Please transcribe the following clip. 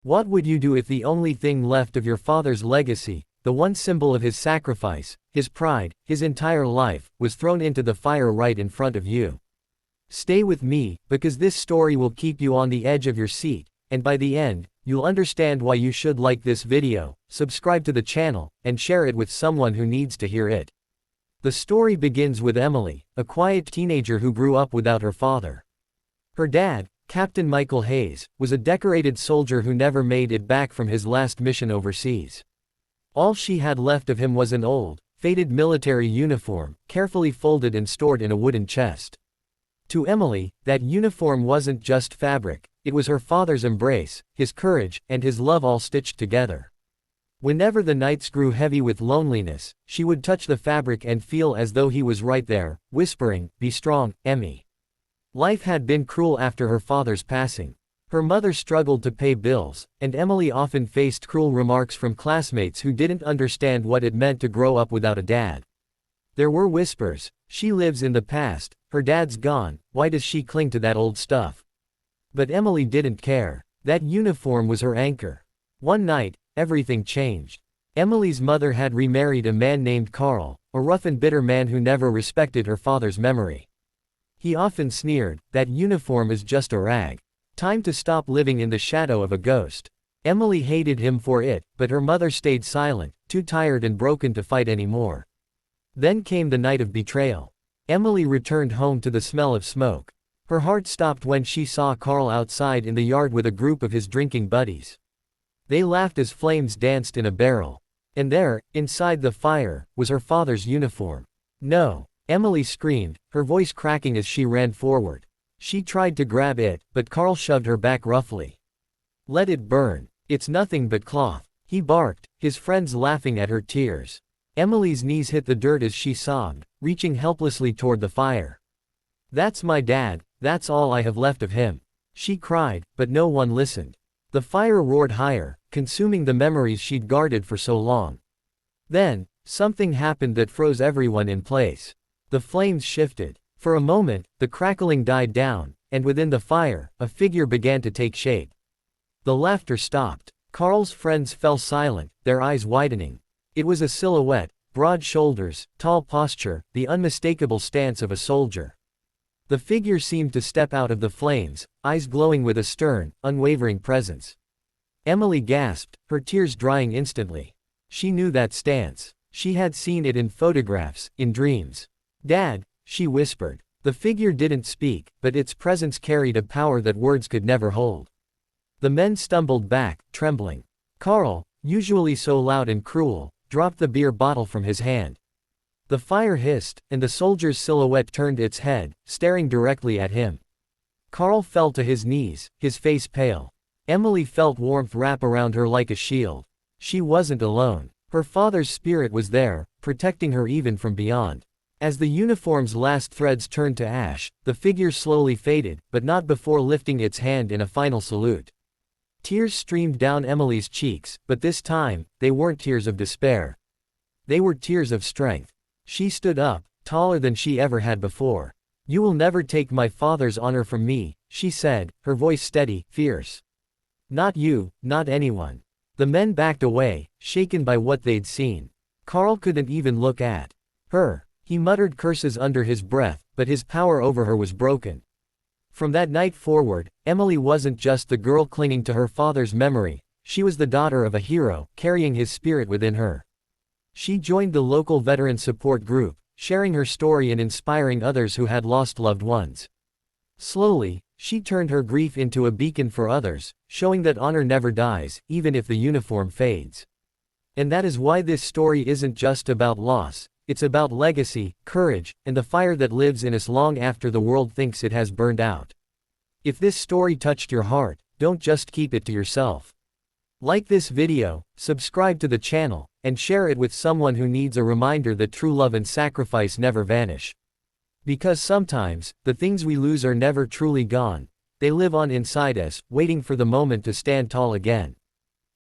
What would you do if the only thing left of your father's legacy, the one symbol of his sacrifice, his pride, his entire life, was thrown into the fire right in front of you? Stay with me, because this story will keep you on the edge of your seat, and by the end, you'll understand why you should like this video, subscribe to the channel, and share it with someone who needs to hear it. The story begins with Emily, a quiet teenager who grew up without her father. Her dad, Captain Michael Hayes, was a decorated soldier who never made it back from his last mission overseas. All she had left of him was an old, faded military uniform, carefully folded and stored in a wooden chest. To Emily, that uniform wasn't just fabric, it was her father's embrace, his courage, and his love all stitched together. Whenever the nights grew heavy with loneliness, she would touch the fabric and feel as though he was right there, whispering, "Be strong, Emmy." Life had been cruel after her father's passing. Her mother struggled to pay bills, and Emily often faced cruel remarks from classmates who didn't understand what it meant to grow up without a dad. There were whispers, "She lives in the past, her dad's gone, why does she cling to that old stuff?" But Emily didn't care. That uniform was her anchor. One night, everything changed. Emily's mother had remarried a man named Carl, a rough and bitter man who never respected her father's memory. He often sneered, "That uniform is just a rag. Time to stop living in the shadow of a ghost." Emily hated him for it, but her mother stayed silent, too tired and broken to fight anymore. Then came the night of betrayal. Emily returned home to the smell of smoke. Her heart stopped when she saw Carl outside in the yard with a group of his drinking buddies. They laughed as flames danced in a barrel. And there, inside the fire, was her father's uniform. "No!" Emily screamed, her voice cracking as she ran forward. She tried to grab it, but Carl shoved her back roughly. "Let it burn. It's nothing but cloth," he barked, his friends laughing at her tears. Emily's knees hit the dirt as she sobbed, reaching helplessly toward the fire. "That's my dad, that's all I have left of him," she cried, but no one listened. The fire roared higher, consuming the memories she'd guarded for so long. Then, something happened that froze everyone in place. The flames shifted. For a moment, the crackling died down, and within the fire, a figure began to take shape. The laughter stopped. Carl's friends fell silent, their eyes widening. It was a silhouette, broad shoulders, tall posture, the unmistakable stance of a soldier. The figure seemed to step out of the flames, eyes glowing with a stern, unwavering presence. Emily gasped, her tears drying instantly. She knew that stance. She had seen it in photographs, in dreams. "Dad," she whispered. The figure didn't speak, but its presence carried a power that words could never hold. The men stumbled back, trembling. Carl, usually so loud and cruel, dropped the beer bottle from his hand. The fire hissed, and the soldier's silhouette turned its head, staring directly at him. Carl fell to his knees, his face pale. Emily felt warmth wrap around her like a shield. She wasn't alone. Her father's spirit was there, protecting her even from beyond. As the uniform's last threads turned to ash, the figure slowly faded, but not before lifting its hand in a final salute. Tears streamed down Emily's cheeks, but this time, they weren't tears of despair. They were tears of strength. She stood up, taller than she ever had before. "You will never take my father's honor from me," she said, her voice steady, fierce. "Not you, not anyone." The men backed away, shaken by what they'd seen. Carl couldn't even look at her. He muttered curses under his breath, but his power over her was broken. From that night forward, Emily wasn't just the girl clinging to her father's memory, she was the daughter of a hero, carrying his spirit within her. She joined the local veteran support group, sharing her story and inspiring others who had lost loved ones. Slowly, she turned her grief into a beacon for others, showing that honor never dies, even if the uniform fades. And that is why this story isn't just about loss. It's about legacy, courage, and the fire that lives in us long after the world thinks it has burned out. If this story touched your heart, don't just keep it to yourself. Like this video, subscribe to the channel, and share it with someone who needs a reminder that true love and sacrifice never vanish. Because sometimes, the things we lose are never truly gone. They live on inside us, waiting for the moment to stand tall again.